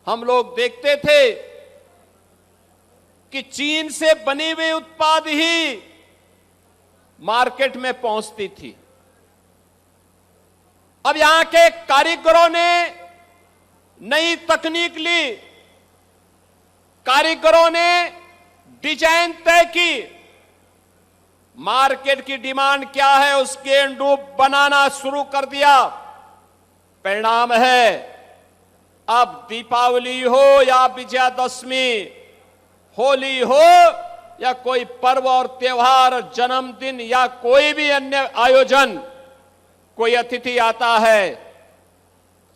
हम लोग देखते थे कि चीन से बने हुए उत्पाद ही मार्केट में पहुंचती थी। अब यहां के कारीगरों ने नई तकनीक ली, कारीगरों ने डिजाइन तय की, मार्केट की डिमांड क्या है उसके अनुरूप बनाना शुरू कर दिया। परिणाम है अब दीपावली हो या विजयादशमी, होली हो या कोई पर्व और त्योहार, जन्मदिन या कोई भी अन्य आयोजन, कोई अतिथि आता है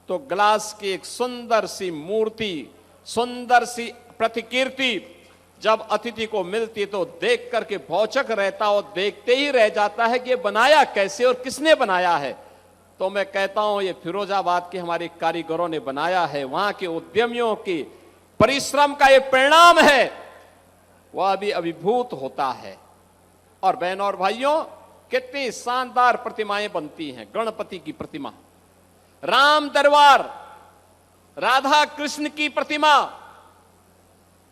तो ग्लास की एक सुंदर सी मूर्ति, सुंदर सी प्रतिकृति जब अतिथि को मिलती तो देख करके भौचक रहता और देखते ही रह जाता है कि ये बनाया कैसे और किसने बनाया है। तो मैं कहता हूं ये फिरोजाबाद के हमारे कारीगरों ने बनाया है, वहां के उद्यमियों के परिश्रम का ये परिणाम है, वह भी अभिभूत होता है। और बहनों और भाइयों, कितनी शानदार प्रतिमाएं बनती हैं। गणपति की प्रतिमा, राम दरबार, राधा कृष्ण की प्रतिमा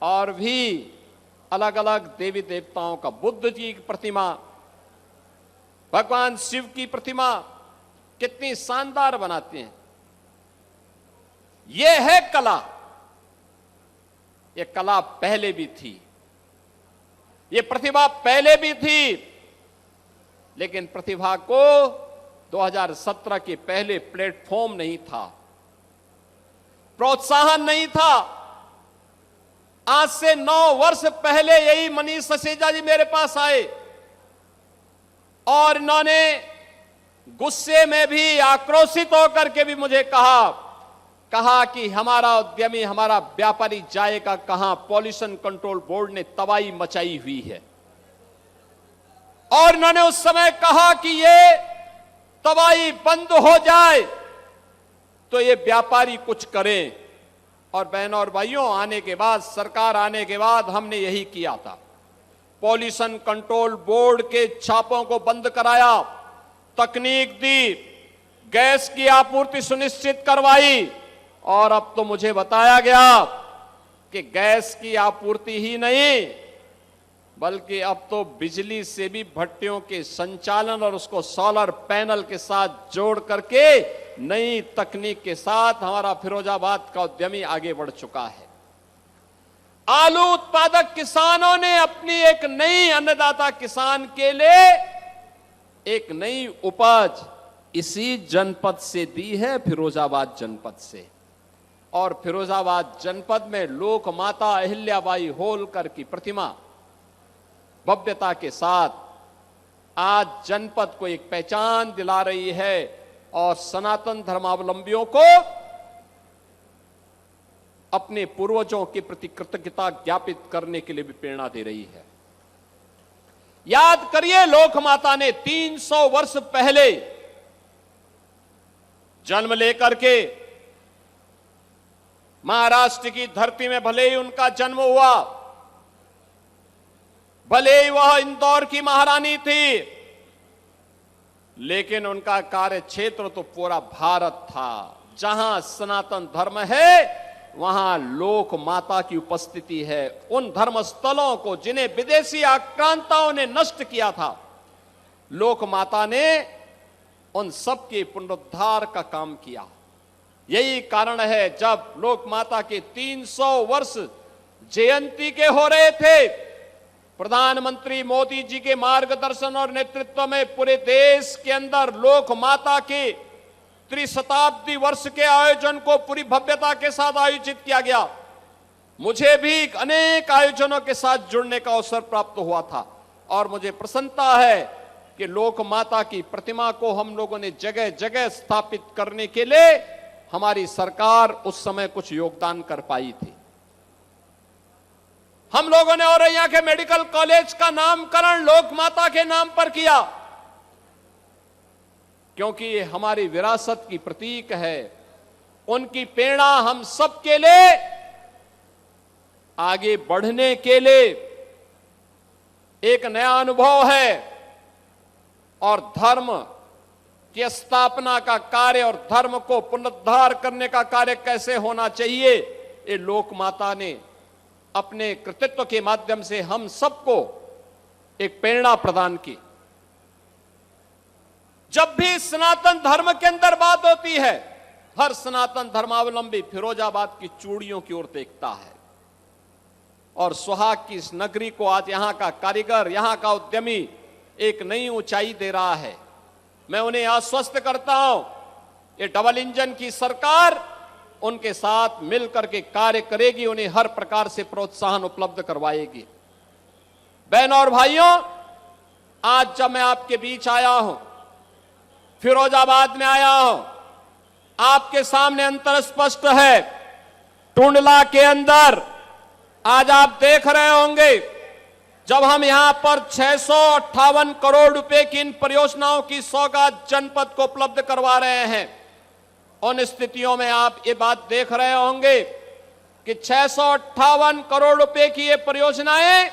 और भी अलग अलग देवी देवताओं का, बुद्ध जी की प्रतिमा, भगवान शिव की प्रतिमा, कितनी शानदार बनाते हैं। यह है कला। यह कला पहले भी थी, यह प्रतिभा पहले भी थी, लेकिन प्रतिभा को 2017 के पहले प्लेटफॉर्म नहीं था, प्रोत्साहन नहीं था। आज से 9 वर्ष पहले यही मनीष ससेजा जी मेरे पास आए और इन्होंने गुस्से में भी, आक्रोशित होकर के भी मुझे कहा कि हमारा उद्यमी, हमारा व्यापारी जाएगा कहां, पॉल्यूशन कंट्रोल बोर्ड ने तबाही मचाई हुई है। और इन्होंने उस समय कहा कि ये तबाही बंद हो जाए तो ये व्यापारी कुछ करें। और बहनों और भाइयों, आने के बाद, सरकार आने के बाद हमने यही किया था। पॉल्यूशन कंट्रोल बोर्ड के छापों को बंद कराया, तकनीक दी, गैस की आपूर्ति सुनिश्चित करवाई और अब तो मुझे बताया गया कि गैस की आपूर्ति ही नहीं बल्कि अब तो बिजली से भी भट्टियों के संचालन और उसको सोलर पैनल के साथ जोड़ करके नई तकनीक के साथ हमारा फिरोजाबाद का उद्यमी आगे बढ़ चुका है। आलू उत्पादक किसानों ने अपनी एक नई अन्नदाता किसान के लिए एक नई उपज इसी जनपद से दी है, फिरोजाबाद जनपद से। और फिरोजाबाद जनपद में लोक माता अहिल्याबाई होलकर की प्रतिमा भव्यता के साथ आज जनपद को एक पहचान दिला रही है और सनातन धर्मावलंबियों को अपने पूर्वजों के प्रति कृतज्ञता ज्ञापित करने के लिए भी प्रेरणा दे रही है। याद करिए, लोक माता ने 300 वर्ष पहले जन्म लेकर के महाराष्ट्र की धरती में भले ही उनका जन्म हुआ, भले ही वह इंदौर की महारानी थी, लेकिन उनका कार्य क्षेत्र तो पूरा भारत था। जहां सनातन धर्म है वहां लोक माता की उपस्थिति है। उन धर्म स्थलों को जिन्हें विदेशी आक्रांताओं ने नष्ट किया था, लोक माता ने उन सब के पुनरुद्धार का काम किया। यही कारण है जब लोक माता के 300 वर्ष जयंती के हो रहे थे, प्रधानमंत्री मोदी जी के मार्गदर्शन और नेतृत्व में पूरे देश के अंदर लोक माता के त्रिशताब्दी वर्ष के आयोजन को पूरी भव्यता के साथ आयोजित किया गया। मुझे भी अनेक आयोजनों के साथ जुड़ने का अवसर प्राप्त हुआ था और मुझे प्रसन्नता है कि लोक माता की प्रतिमा को हम लोगों ने जगह जगह स्थापित करने के लिए हमारी सरकार उस समय कुछ योगदान कर पाई थी। हम लोगों ने और यहाँ के मेडिकल कॉलेज का नामकरण लोक माता के नाम पर किया, क्योंकि ये हमारी विरासत की प्रतीक है। उनकी प्रेरणा हम सबके लिए आगे बढ़ने के लिए एक नया अनुभव है और धर्म की स्थापना का कार्य और धर्म को पुनरुद्धार करने का कार्य कैसे होना चाहिए, ये लोक माता ने अपने कृतित्व के माध्यम से हम सबको एक प्रेरणा प्रदान की। जब भी सनातन धर्म के अंदर बात होती है, हर सनातन धर्मावलंबी फिरोजाबाद की चूड़ियों की ओर देखता है और सुहाग की इस नगरी को आज यहां का कारीगर, यहां का उद्यमी एक नई ऊंचाई दे रहा है। मैं उन्हें आश्वस्त करता हूं, ये डबल इंजन की सरकार उनके साथ मिलकर के कार्य करेगी, उन्हें हर प्रकार से प्रोत्साहन उपलब्ध करवाएगी। बहनों और भाइयों, आज जब मैं आपके बीच आया हूं, फिरोजाबाद में आया हूं, आपके सामने अंतर स्पष्ट है। टुंडला के अंदर आज आप देख रहे होंगे, जब हम यहां पर 658 करोड़ रुपए की इन परियोजनाओं की सौगात जनपद को उपलब्ध करवा रहे हैं, उन स्थितियों में आप ये बात देख रहे होंगे कि 658 करोड़ रुपए की ये परियोजनाएं,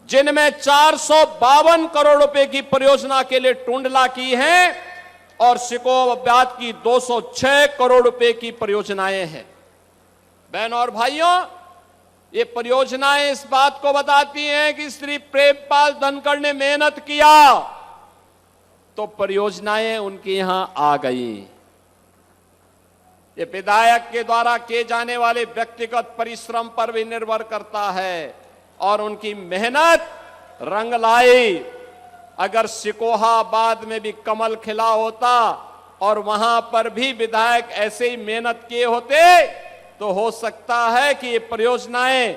जिनमें 452 करोड़ रुपए की परियोजना के लिए टुंडला की है और सिकोबाद की 206 करोड़ रुपए की परियोजनाएं हैं। बहनों और भाइयों, ये परियोजनाएं इस बात को बताती हैं कि श्री प्रेमपाल धनखड़ ने मेहनत किया तो परियोजनाएं उनके यहां आ गई। ये विधायक के द्वारा किए जाने वाले व्यक्तिगत परिश्रम पर भी निर्भर करता है और उनकी मेहनत रंग लाई। अगर सिकोहाबाद में भी कमल खिला होता और वहां पर भी विधायक ऐसे ही मेहनत किए होते तो हो सकता है कि ये परियोजनाएं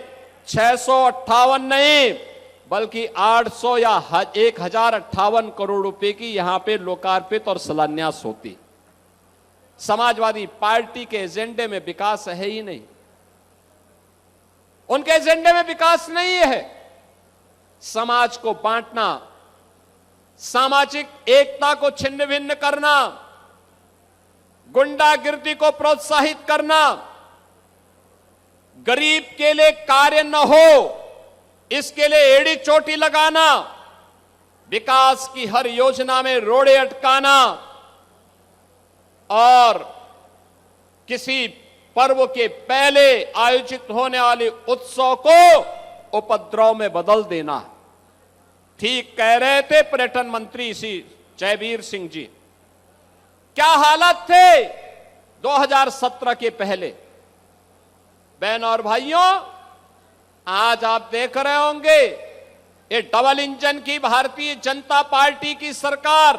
658 नहीं बल्कि 800 या 1058 करोड़ रुपए की यहां पे लोकार्पित और शिलान्यास होती। समाजवादी पार्टी के एजेंडे में विकास है ही नहीं, उनके एजेंडे में विकास नहीं है। समाज को बांटना, सामाजिक एकता को छिन्न भिन्न करना, गुंडागिर्दी को प्रोत्साहित करना, गरीब के लिए कार्य न हो इसके लिए एड़ी चोटी लगाना, विकास की हर योजना में रोड़े अटकाना और किसी पर्व के पहले आयोजित होने वाले उत्सव को उपद्रव में बदल देना। ठीक कह रहे थे पर्यटन मंत्री श्री जयवीर सिंह जी। क्या हालत थे 2017 के पहले। बहनों और भाइयों, आज आप देख रहे होंगे ये डबल इंजन की भारतीय जनता पार्टी की सरकार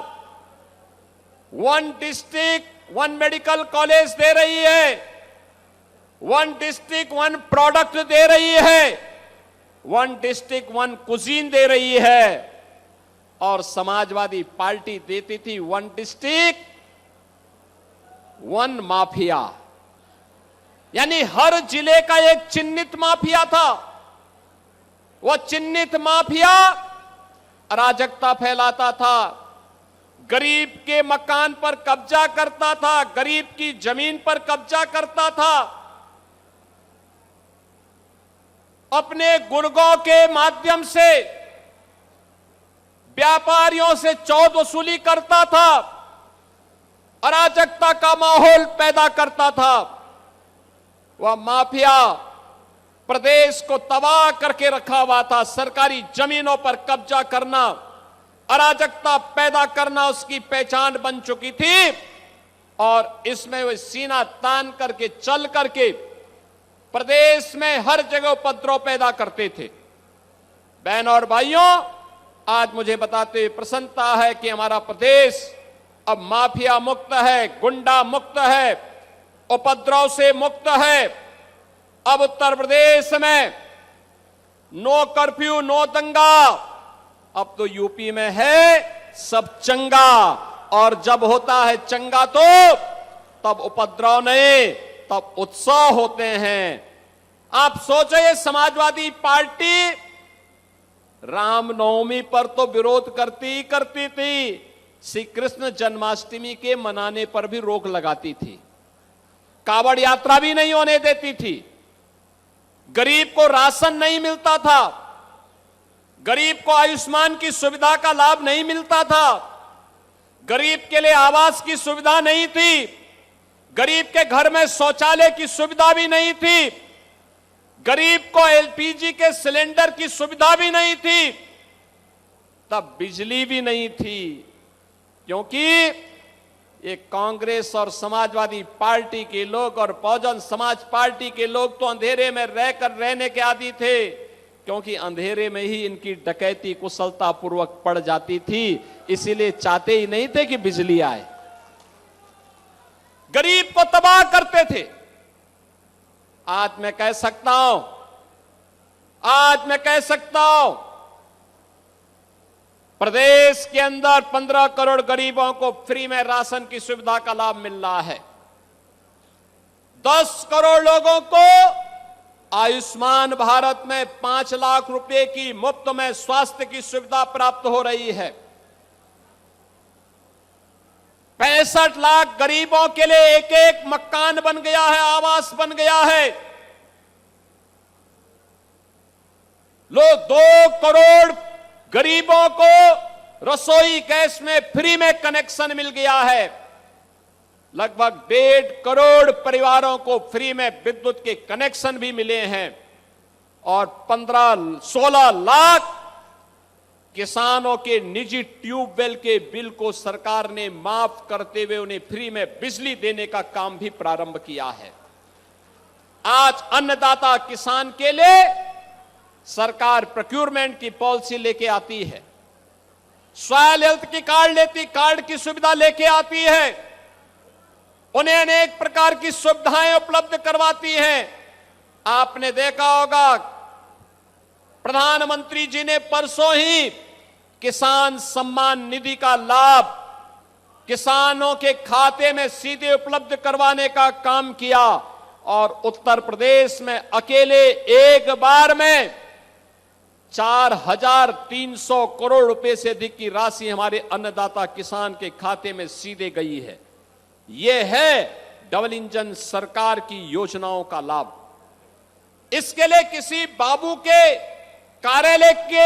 1 डिस्ट्रिक्ट 1 मेडिकल कॉलेज दे रही है, 1 डिस्ट्रिक्ट 1 प्रोडक्ट दे रही है, 1 डिस्ट्रिक्ट 1 कुजीन दे रही है। और समाजवादी पार्टी देती थी 1 डिस्ट्रिक्ट 1 माफिया, यानी हर जिले का एक चिन्हित माफिया था। वह चिन्हित माफिया अराजकता फैलाता था, गरीब के मकान पर कब्जा करता था, गरीब की जमीन पर कब्जा करता था, अपने गुर्गों के माध्यम से व्यापारियों से चौध वसूली करता था, अराजकता का माहौल पैदा करता था। वह माफिया प्रदेश को तबाह करके रखा हुआ था। सरकारी जमीनों पर कब्जा करना, अराजकता पैदा करना उसकी पहचान बन चुकी थी और इसमें वह सीना तान करके चल करके प्रदेश में हर जगह उपद्रव पैदा करते थे। बहनों और भाइयों, आज मुझे बताते हुए प्रसन्नता है कि हमारा प्रदेश अब माफिया मुक्त है, गुंडा मुक्त है, उपद्रव से मुक्त है। अब उत्तर प्रदेश में नो कर्फ्यू, नो दंगा। अब तो यूपी में है सब चंगा, और जब होता है चंगा तो तब उपद्रव नहीं, तब उत्सव होते हैं। आप सोचो, ये समाजवादी पार्टी रामनवमी पर तो विरोध करती ही करती थी, श्री कृष्ण जन्माष्टमी के मनाने पर भी रोक लगाती थी, कावड़ यात्रा भी नहीं होने देती थी, गरीब को राशन नहीं मिलता था, गरीब को आयुष्मान की सुविधा का लाभ नहीं मिलता था, गरीब के लिए आवास की सुविधा नहीं थी, गरीब के घर में शौचालय की सुविधा भी नहीं थी। गरीब को एलपीजी के सिलेंडर की सुविधा भी नहीं थी, तब बिजली भी नहीं थी, क्योंकि ये कांग्रेस और समाजवादी पार्टी के लोग और बहुजन समाज पार्टी के लोग तो अंधेरे में रहने के आदी थे, क्योंकि अंधेरे में ही इनकी डकैती कुशलता पूर्वक पड़ जाती थी, इसीलिए चाहते ही नहीं थे कि बिजली आए। गरीब को तबाह करते थे। आज मैं कह सकता हूं, प्रदेश के अंदर 15 करोड़ गरीबों को फ्री में राशन की सुविधा का लाभ मिल रहा है। 10 करोड़ लोगों को आयुष्मान भारत में 5 लाख रुपए की मुफ्त में स्वास्थ्य की सुविधा प्राप्त हो रही है। 65 लाख गरीबों के लिए एक मकान बन गया है, आवास बन गया है। लोग 2 करोड़ गरीबों को रसोई गैस में फ्री में कनेक्शन मिल गया है। लगभग 1.5 करोड़ परिवारों को फ्री में विद्युत के कनेक्शन भी मिले हैं और 15-16 लाख किसानों के निजी ट्यूबवेल के बिल को सरकार ने माफ करते हुए उन्हें फ्री में बिजली देने का काम भी प्रारंभ किया है। आज अन्नदाता किसान के लिए सरकार प्रोक्योरमेंट की पॉलिसी लेके आती है, सॉइल हेल्थ की कार्ड की सुविधा लेके आती है, उन्हें अनेक प्रकार की सुविधाएं उपलब्ध करवाती हैं। आपने देखा होगा प्रधानमंत्री जी ने परसों ही किसान सम्मान निधि का लाभ किसानों के खाते में सीधे उपलब्ध करवाने का काम किया और उत्तर प्रदेश में अकेले एक बार में 4,300 करोड़ रुपए से अधिक की राशि हमारे अन्नदाता किसान के खाते में सीधे गई है। यह है डबल इंजन सरकार की योजनाओं का लाभ। इसके लिए किसी बाबू के कार्यालय के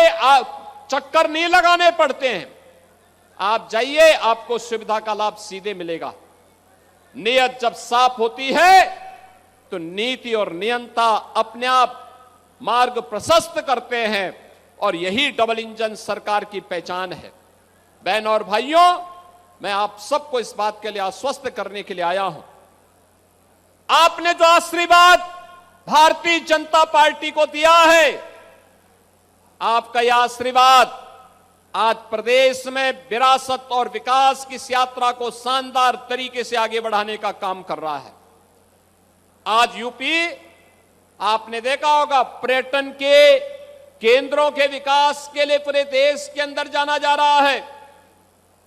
चक्कर नहीं लगाने पड़ते हैं। आप जाइए, आपको सुविधा का लाभ सीधे मिलेगा। नियत जब साफ होती है तो नीति और नियंता अपने आप मार्ग प्रशस्त करते हैं और यही डबल इंजन सरकार की पहचान है। बहनों और भाइयों, मैं आप सबको इस बात के लिए आश्वस्त करने के लिए आया हूं। आपने जो आशीर्वाद भारतीय जनता पार्टी को दिया है, आपका यह आशीर्वाद आज प्रदेश में विरासत और विकास की इस यात्रा को शानदार तरीके से आगे बढ़ाने का काम कर रहा है। आज यूपी, आपने देखा होगा, पर्यटन के केंद्रों के विकास के लिए पूरे देश के अंदर जाना जा रहा है,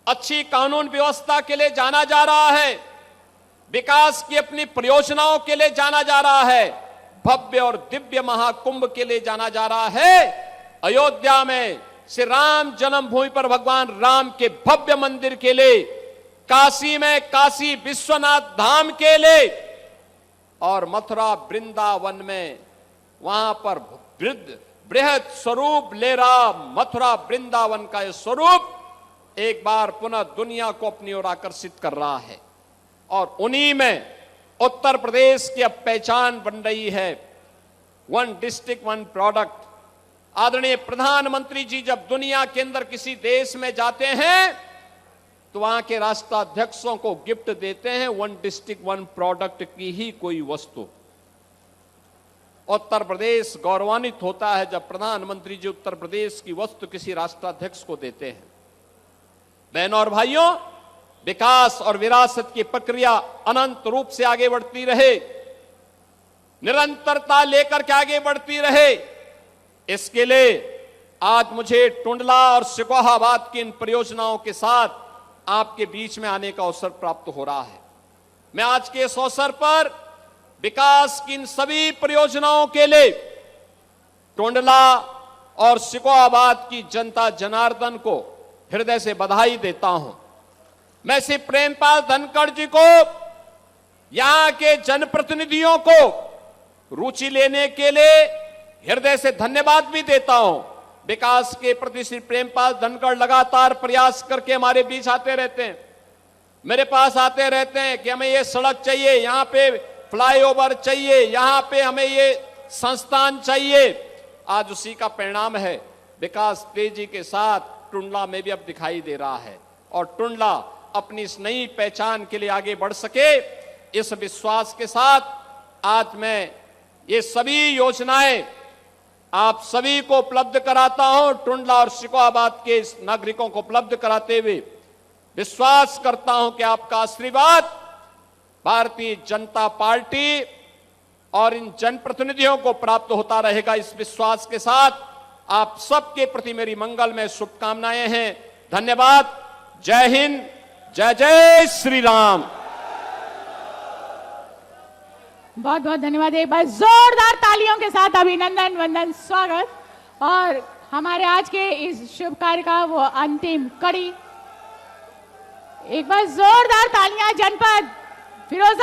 अच्छी कानून व्यवस्था के लिए जाना जा रहा है, विकास की अपनी परियोजनाओं के लिए जाना जा रहा है, भव्य और दिव्य महाकुंभ के लिए जाना जा रहा है। अयोध्या में श्री राम जन्मभूमि पर भगवान राम के भव्य मंदिर के लिए, काशी में काशी विश्वनाथ धाम के लिए और मथुरा वृंदावन में वहां पर बृहद स्वरूप ले रहा मथुरा वृंदावन का यह स्वरूप एक बार पुनः दुनिया को अपनी ओर आकर्षित कर रहा है। और उन्हीं में उत्तर प्रदेश की अब पहचान बन रही है, 1 डिस्ट्रिक्ट 1 प्रोडक्ट। आदरणीय प्रधानमंत्री जी जब दुनिया के अंदर किसी देश में जाते हैं तो वहां के राष्ट्राध्यक्षों को गिफ्ट देते हैं 1 डिस्ट्रिक्ट 1 प्रोडक्ट की ही कोई वस्तु। उत्तर प्रदेश गौरवान्वित होता है जब प्रधानमंत्री जी उत्तर प्रदेश की वस्तु किसी राष्ट्राध्यक्ष को देते हैं। बहनों और भाइयों, विकास और विरासत की प्रक्रिया अनंत रूप से आगे बढ़ती रहे, निरंतरता लेकर के आगे बढ़ती रहे। इसके लिए आज मुझे टुंडला और सिकोहाबाद की इन परियोजनाओं के साथ आपके बीच में आने का अवसर प्राप्त हो रहा है। मैं आज के इस अवसर पर विकास की इन सभी परियोजनाओं के लिए टुंडला और सिकोहाबाद की जनता जनार्दन को हृदय से बधाई देता हूं। मैं श्री प्रेमपाल धनखड़ जी को, यहां के जनप्रतिनिधियों को रुचि लेने के लिए हृदय से धन्यवाद भी देता हूं। विकास के प्रति श्री प्रेमपाल धनखड़ लगातार प्रयास करके हमारे बीच आते रहते हैं, मेरे पास आते रहते हैं कि हमें ये सड़क चाहिए, यहां पे फ्लाईओवर चाहिए, यहां पे हमें ये संस्थान चाहिए। आज उसी का परिणाम है, विकास तेजी के साथ टुंडला में भी अब दिखाई दे रहा है और टुंडला अपनी इस नई पहचान के लिए आगे बढ़ सके, इस विश्वास के साथ आज मैं ये सभी योजनाएं आप सभी को उपलब्ध कराता हूं। टुंडला और शिकोहाबाद के इस नागरिकों को उपलब्ध कराते हुए विश्वास करता हूं कि आपका आशीर्वाद भारतीय जनता पार्टी और इन जनप्रतिनिधियों को प्राप्त होता रहेगा। इस विश्वास के साथ आप सबके प्रति मेरी मंगलमय शुभकामनाएं हैं। धन्यवाद। जय हिंद, जय जय श्री राम। बहुत बहुत धन्यवाद। एक बार जोरदार तालियों के साथ अभिनंदन, वंदन, स्वागत। और हमारे आज के इस शुभ कार्य का वो अंतिम कड़ी, एक बार जोरदार तालियां जनपद फिरोजाबाद